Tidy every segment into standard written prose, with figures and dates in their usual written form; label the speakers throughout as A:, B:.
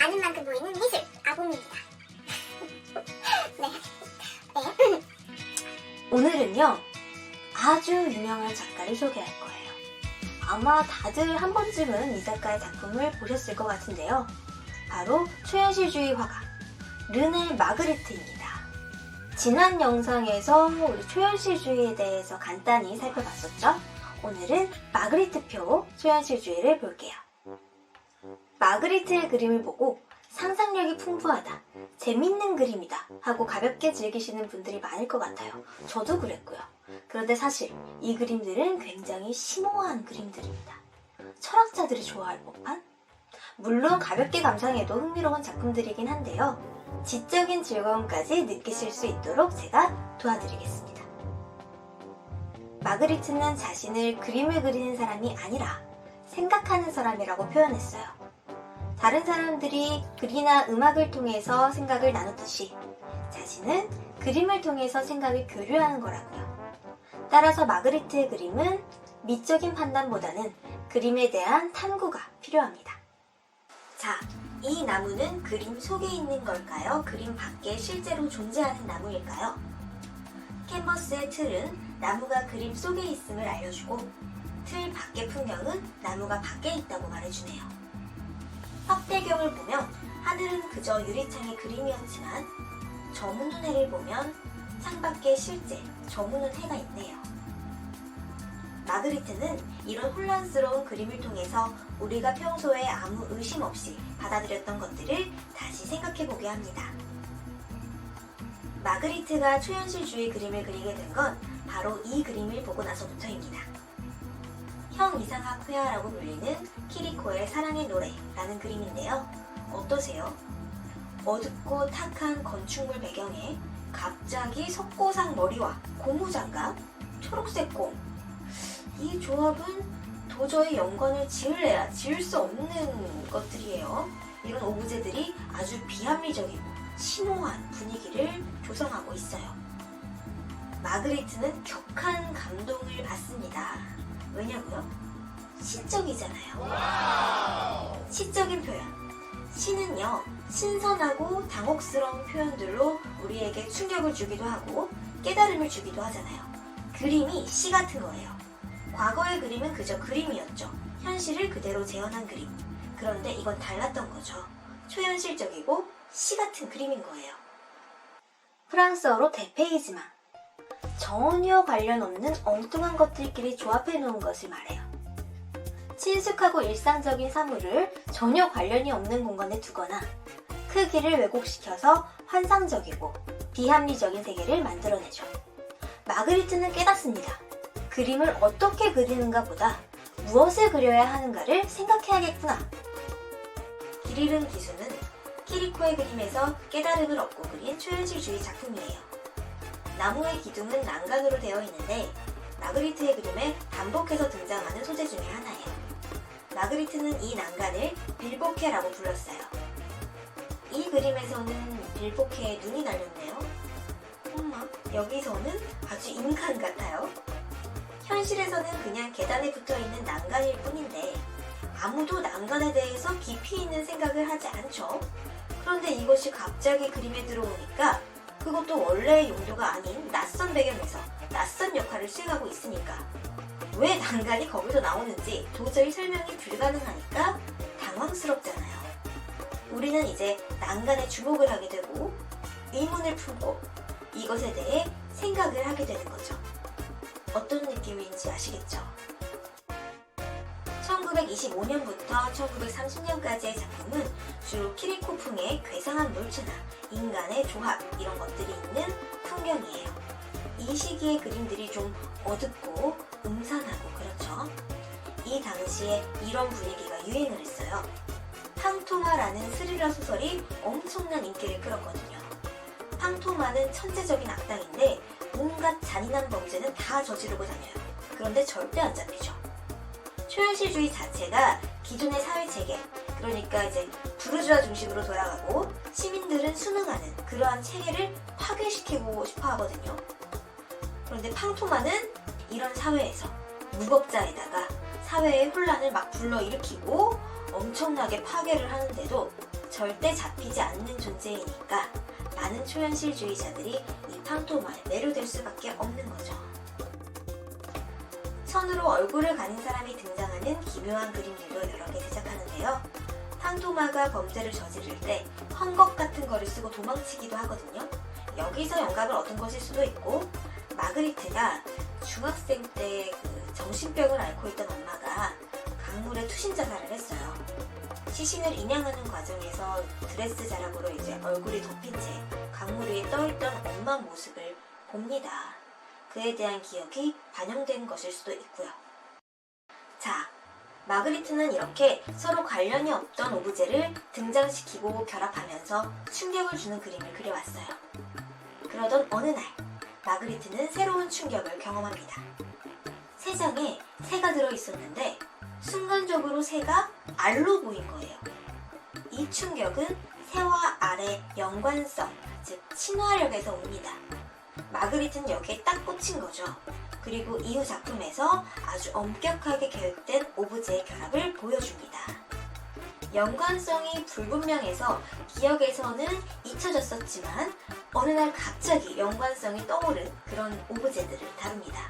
A: 아는 만큼 보이는 미술 아봉입니다. 네. 네.
B: 오늘은요, 아주 유명한 작가를 소개할 거예요. 아마 다들 한 번쯤은 이 작가의 작품을 보셨을 것 같은데요. 바로 초현실주의 화가 르네 마그리트입니다. 지난 영상에서 우리 초현실주의에 대해서 간단히 살펴봤었죠? 오늘은 마그리트표 초현실주의를 볼게요. 마그리트의 그림을 보고 상상력이 풍부하다, 재밌는 그림이다 하고 가볍게 즐기시는 분들이 많을 것 같아요. 저도 그랬고요. 그런데 사실 이 그림들은 굉장히 심오한 그림들입니다. 철학자들이 좋아할 법한? 물론 가볍게 감상해도 흥미로운 작품들이긴 한데요. 지적인 즐거움까지 느끼실 수 있도록 제가 도와드리겠습니다. 마그리트는 자신을 그림을 그리는 사람이 아니라 생각하는 사람이라고 표현했어요. 다른 사람들이 글이나 음악을 통해서 생각을 나누듯이 자신은 그림을 통해서 생각을 교류하는 거라고요. 따라서 마그리트의 그림은 미적인 판단보다는 그림에 대한 탐구가 필요합니다. 자, 이 나무는 그림 속에 있는 걸까요? 그림 밖에 실제로 존재하는 나무일까요? 캔버스의 틀은 나무가 그림 속에 있음을 알려주고 틀 밖의 풍경은 나무가 밖에 있다고 말해주네요. 확대경을 보면 하늘은 그저 유리창의 그림이었지만 저무는 해를 보면 창밖에 실제 저무는 해가 있네요. 마그리트는 이런 혼란스러운 그림을 통해서 우리가 평소에 아무 의심 없이 받아들였던 것들을 다시 생각해보게 합니다. 마그리트가 초현실주의 그림을 그리게 된 건 바로 이 그림을 보고 나서부터입니다. 형이상학 회화라고 불리는 키리코의 사랑의 노래라는 그림인데요. 어떠세요? 어둡고 탁한 건축물 배경에 갑자기 석고상 머리와 고무장갑, 초록색 공. 이 조합은 도저히 연관을 지을래야 지을 수 없는 것들이에요. 이런 오브제들이 아주 비합리적이고 심오한 분위기를 조성하고 있어요. 마그리트는 격한 감동을 받습니다. 왜냐고요? 시적이잖아요. 시적인 표현. 시는요, 신선하고 당혹스러운 표현들로 우리에게 충격을 주기도 하고 깨달음을 주기도 하잖아요. 그림이 시 같은 거예요. 과거의 그림은 그저 그림이었죠. 현실을 그대로 재현한 그림. 그런데 이건 달랐던 거죠. 초현실적이고 시 같은 그림인 거예요. 프랑스어로 대페이지만. 전혀 관련 없는 엉뚱한 것들끼리 조합해 놓은 것을 말해요. 친숙하고 일상적인 사물을 전혀 관련이 없는 공간에 두거나 크기를 왜곡시켜서 환상적이고 비합리적인 세계를 만들어내죠. 마그리트는 깨닫습니다. 그림을 어떻게 그리는가 보다 무엇을 그려야 하는가를 생각해야겠구나. 길 잃은 기수는 키리코의 그림에서 깨달음을 얻고 그린 초현실주의 작품이에요. 나무의 기둥은 난간으로 되어 있는데 마그리트의 그림에 반복해서 등장하는 소재 중에 하나예요. 마그리트는 이 난간을 빌보케라고 불렀어요. 이 그림에서는 빌보케에 눈이 날렸네요. 엄마, 여기서는 아주 인간 같아요. 현실에서는 그냥 계단에 붙어있는 난간일 뿐인데 아무도 난간에 대해서 깊이 있는 생각을 하지 않죠. 그런데 이것이 갑자기 그림에 들어오니까 그것도 원래의 용도가 아닌 낯선 배경에서 낯선 역할을 수행하고 있으니까 왜 난간이 거기서 나오는지 도저히 설명이 불가능하니까 당황스럽잖아요. 우리는 이제 난간에 주목을 하게 되고 의문을 품고 이것에 대해 생각을 하게 되는 거죠. 어떤 느낌인지 아시겠죠? 1925년부터 1930년까지의 작품은 주로 키리코풍의 괴상한 물체나 인간의 조합 이런 것들이 있는 풍경이에요. 이 시기의 그림들이 좀 어둡고 음산하고 그렇죠. 이 당시에 이런 분위기가 유행을 했어요. 팡토마라는 스릴러 소설이 엄청난 인기를 끌었거든요. 팡토마는 천재적인 악당인데 온갖 잔인한 범죄는 다 저지르고 다녀요. 그런데 절대 안 잡히죠. 초현실주의 자체가 기존의 사회체계, 그러니까 이제 부르주아 중심으로 돌아가고 시민들은 순응하는 그러한 체계를 파괴시키고 싶어 하거든요. 그런데 팡토마는 이런 사회에서 무법자에다가 사회의 혼란을 막 불러일으키고 엄청나게 파괴를 하는데도 절대 잡히지 않는 존재이니까 많은 초현실주의자들이 이 팡토마에 매료될 수밖에 없는 거죠. 천으로 얼굴을 가린 사람이 등장하는 기묘한 그림들도 여러 개 제작하는데요. 팡토마가 범죄를 저지를 때 헝겊 같은 거를 쓰고 도망치기도 하거든요. 여기서 영감을 얻은 것일 수도 있고, 마그리트가 중학생 때 그 정신병을 앓고 있던 엄마가 강물에 투신 자살을 했어요. 시신을 인양하는 과정에서 드레스 자락으로 이제 얼굴이 덮인 채 강물 위에 떠있던 엄마 모습을 봅니다. 그에 대한 기억이 반영된 것일 수도 있고요. 자, 마그리트는 이렇게 서로 관련이 없던 오브제를 등장시키고 결합하면서 충격을 주는 그림을 그려왔어요. 그러던 어느 날, 마그리트는 새로운 충격을 경험합니다. 세 장에 새가 들어있었는데 순간적으로 새가 알로 보인 거예요. 이 충격은 새와 알의 연관성, 즉 친화력에서 옵니다. 마그리트는 여기에 딱 꽂힌 거죠. 그리고 이후 작품에서 아주 엄격하게 계획된 오브제의 결합을 보여줍니다. 연관성이 불분명해서 기억에서는 잊혀졌었지만 어느 날 갑자기 연관성이 떠오른 그런 오브제들을 다룹니다.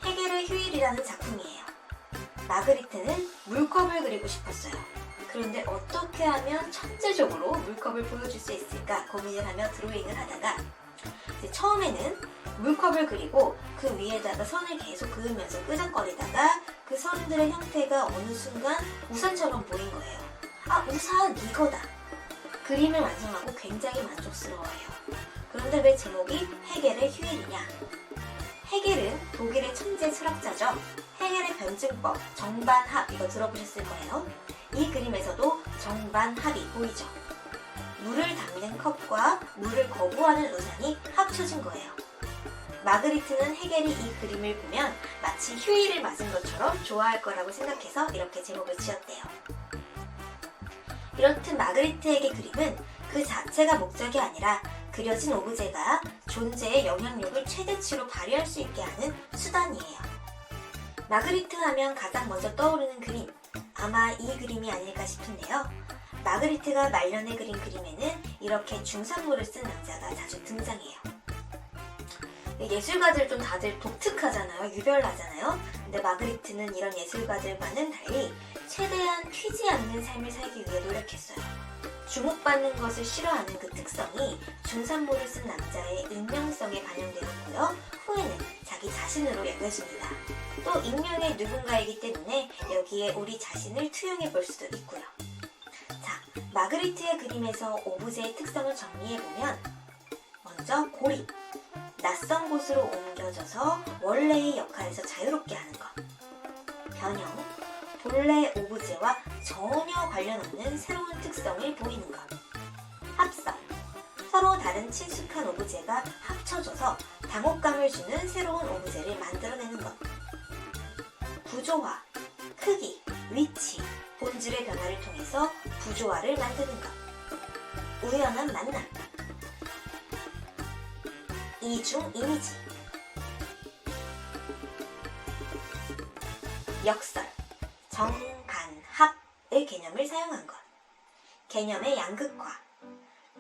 B: 헤겔의 휴일이라는 작품이에요. 마그리트는 물컵을 그리고 싶었어요. 그런데 어떻게 하면 천재적으로 물컵을 보여줄 수 있을까 고민을 하며 드로잉을 하다가 처음에는 물컵을 그리고 그 위에다가 선을 계속 그으면서 끄적거리다가 그 선들의 형태가 어느 순간 우산처럼 보인 거예요. 아, 우산 이거다. 그림을 완성하고 굉장히 만족스러워해요. 그런데 왜 제목이 헤겔의 휴일이냐? 헤겔은 독일의 천재 철학자죠. 헤겔의 변증법, 정반합, 이거 들어보셨을 거예요. 이 그림에서도 정반합이 보이죠. 물을 담는 컵과 물을 거부하는 우산이 합쳐진 거예요. 마그리트는 헤겔이 이 그림을 보면 마치 휴일을 맞은 것처럼 좋아할 거라고 생각해서 이렇게 제목을 지었대요. 이렇듯 마그리트에게 그림은 그 자체가 목적이 아니라 그려진 오브제가 존재의 영향력을 최대치로 발휘할 수 있게 하는 수단이에요. 마그리트 하면 가장 먼저 떠오르는 그림, 아마 이 그림이 아닐까 싶은데요. 마그리트가 말년에 그린 그림에는 이렇게 중산모를 쓴 남자가 자주 등장해요. 예술가들 좀 다들 독특하잖아요. 유별나잖아요. 근데 마그리트는 이런 예술가들과는 달리 최대한 튀지 않는 삶을 살기 위해 노력했어요. 주목받는 것을 싫어하는 그 특성이 중산모를 쓴 남자의 익명성에 반영되었고요. 후에는 자기 자신으로 여겨집니다. 또 익명의 누군가이기 때문에 여기에 우리 자신을 투영해 볼 수도 있고요. 자, 마그리트의 그림에서 오브제의 특성을 정리해보면 먼저 고립, 낯선 곳으로 옮겨져서 원래의 역할에서 자유롭게 하는 것. 변형, 본래 오브제와 전혀 관련 없는 새로운 특성을 보이는 것. 합성, 서로 다른 친숙한 오브제가 합쳐져서 당혹감을 주는 새로운 오브제를 만들어내는 것. 구조화, 크기, 위치, 본질의 변화를 통해서 구조화를 만드는 것. 우연한 만남, 이중 이미지, 역설, 정간합의 개념을 사용한 것. 개념의 양극화,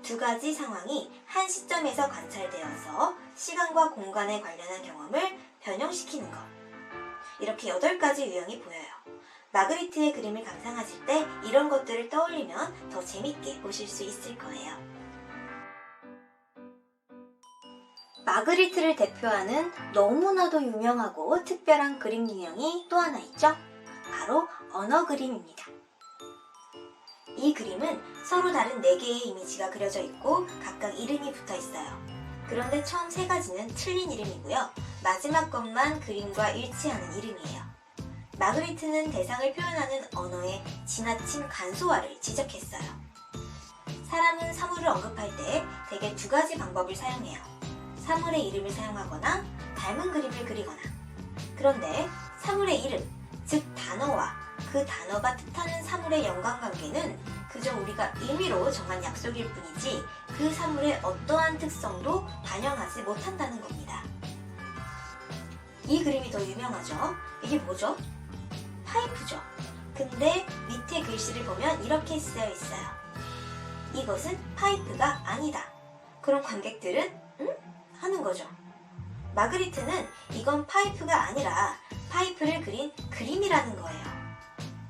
B: 두 가지 상황이 한 시점에서 관찰되어서 시간과 공간에 관련한 경험을 변형시키는 것. 이렇게 8가지 유형이 보여요. 마그리트의 그림을 감상하실 때 이런 것들을 떠올리면 더 재밌게 보실 수 있을 거예요. 마그리트를 대표하는 너무나도 유명하고 특별한 그림 유형이 또 하나 있죠? 바로 언어 그림입니다. 이 그림은 서로 다른 4개의 이미지가 그려져 있고 각각 이름이 붙어 있어요. 그런데 처음 3가지는 틀린 이름이고요. 마지막 것만 그림과 일치하는 이름이에요. 마그리트는 대상을 표현하는 언어의 지나친 간소화를 지적했어요. 사람은 사물을 언급할 때 대개 2가지 방법을 사용해요. 사물의 이름을 사용하거나 닮은 그림을 그리거나. 그런데 사물의 이름, 즉 단어와 그 단어가 뜻하는 사물의 연관관계는 그저 우리가 의미로 정한 약속일 뿐이지 그 사물의 어떠한 특성도 반영하지 못한다는 겁니다. 이 그림이 더 유명하죠? 이게 뭐죠? 파이프죠. 근데 밑에 글씨를 보면 이렇게 쓰여 있어요. 이것은 파이프가 아니다. 그럼 관객들은 응? 하는 거죠. 마그리트는 이건 파이프가 아니라 파이프를 그린 그림이라는 거예요.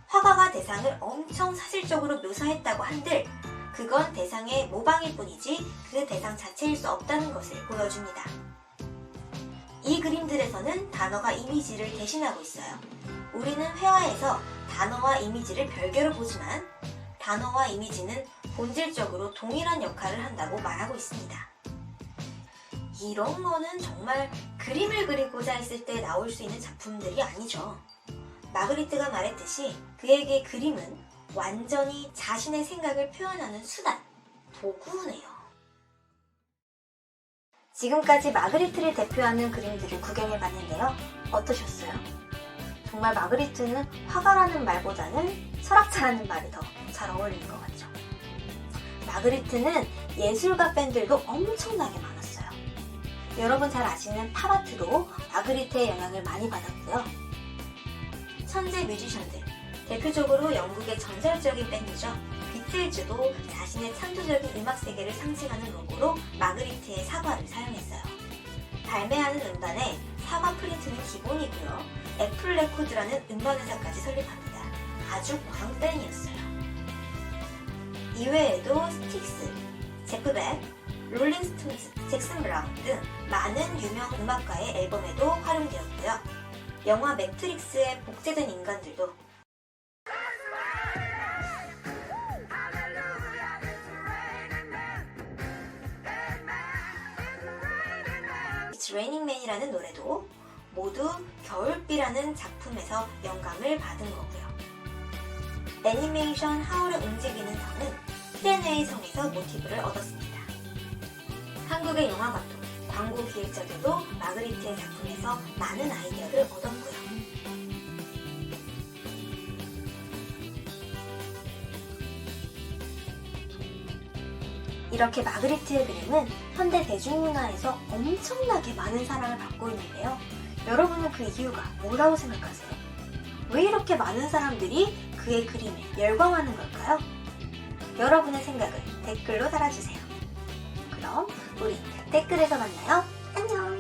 B: 화가가 대상을 엄청 사실적으로 묘사했다고 한들 그건 대상의 모방일 뿐이지 그 대상 자체일 수 없다는 것을 보여줍니다. 이 그림들에서는 단어가 이미지를 대신하고 있어요. 우리는 회화에서 단어와 이미지를 별개로 보지만 단어와 이미지는 본질적으로 동일한 역할을 한다고 말하고 있습니다. 이런 거는 정말 그림을 그리고자 했을 때 나올 수 있는 작품들이 아니죠. 마그리트가 말했듯이 그에게 그림은 완전히 자신의 생각을 표현하는 수단, 도구네요. 지금까지 마그리트를 대표하는 그림들을 구경해봤는데요. 어떠셨어요? 정말 마그리트는 화가라는 말보다는 철학자라는 말이 더 잘 어울리는 것 같죠. 마그리트는 예술가 팬들도 엄청나게 많았어요. 여러분 잘 아시는 팝아트도 마그리트의 영향을 많이 받았고요. 천재 뮤지션들, 대표적으로 영국의 전설적인 밴드죠. 비틀즈도 자신의 창조적인 음악 세계를 상징하는 로고로 마그리트의 사과를 사용했어요. 발매하는 음반에 사과 프린트는 기본이고요. 애플 레코드라는 음반 회사까지 설립합니다. 아주 광팬이었어요. 이외에도 스틱스, 제프 백, 롤링스톤즈, 잭슨 브라운 등 많은 유명 음악가의 앨범에도 활용되었고요. 영화 매트릭스의 복제된 인간들도 It's Raining Man이라는 노래도 모두 겨울비라는 작품에서 영감을 받은 거고요. 애니메이션 하울의 움직이는 성은 피레네의 성에서 모티브를 얻었습니다. 한국의 영화 감독, 광고 기획자들도 마그리트의 작품에서 많은 아이디어를 얻었고요. 이렇게 마그리트의 그림은 현대 대중문화에서 엄청나게 많은 사랑을 받고 있는데요. 여러분은 그 이유가 뭐라고 생각하세요? 왜 이렇게 많은 사람들이 그의 그림에 열광하는 걸까요? 여러분의 생각을 댓글로 달아주세요. 그럼 우리 댓글에서 만나요. 안녕!